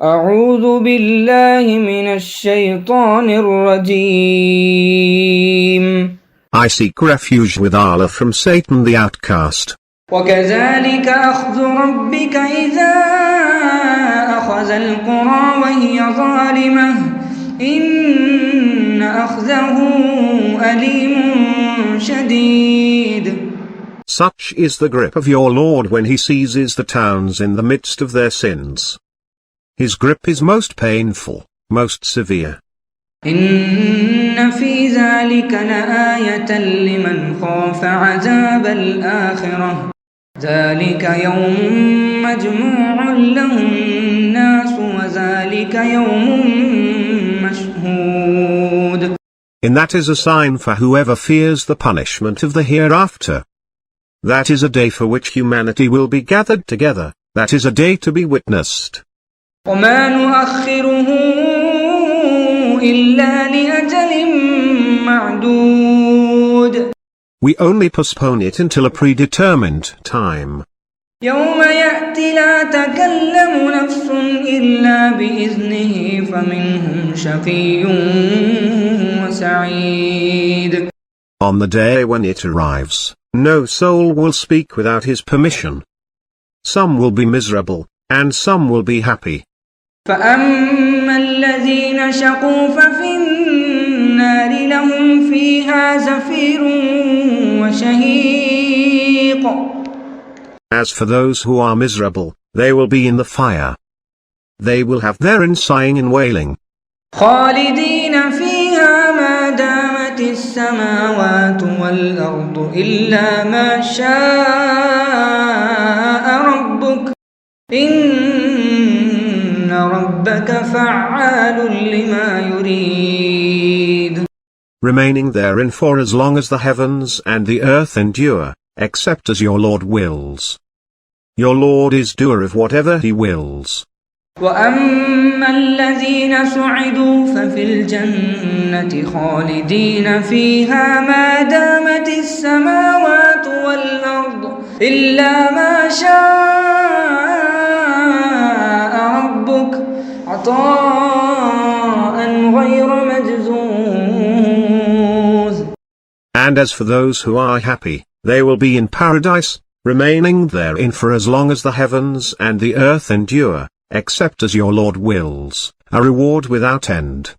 أعوذ بالله من الشيطان الرجيم. I seek refuge with Allah from Satan the outcast. وكذلك أخذ ربك إذا أخذ القرى وهي ظالمة إن أخذه أليم شديد. Such is the grip of your Lord when he seizes the towns in the midst of their sins. His grip is most painful, most severe. إن في ذلك لآية لمن خاف عذاب الآخرة ذلك يوم مجموع له الناس وذلك يوم مشهود. In that is a sign for whoever fears the punishment of the hereafter. That is a day for which humanity will be gathered together, that is a day to be witnessed. وما نؤخره إلا لأجل معدود. We only postpone it until a predetermined time. يوم يأتي لا تكلم نفس إلا بإذنه فمنهم شقي وسعيد. On the day when it arrives, no soul will speak without his permission. Some will be miserable, and some will be happy. فأما الذين شقوا ففي النار لهم فيها زفير وشهيق. As for those who are miserable, they will be in the fire. They will have therein sighing and wailing. خالدين فيها ما دامت السماوات والأرض إلا ما شاء ربك إن ربك فعال لما يريد. Remaining therein for as long as the heavens and the earth endure, except as your Lord wills. Your Lord is doer of whatever he wills. وأما الذين سعدوا ففي الجنة خالدين فيها ما دامت السماوات والأرض إلا ما شاء ربك عطاء غير مجذوذ. And as for those who are happy, they will be in paradise, remaining therein for as long as the heavens and the earth endure, except as your Lord wills, a reward without end.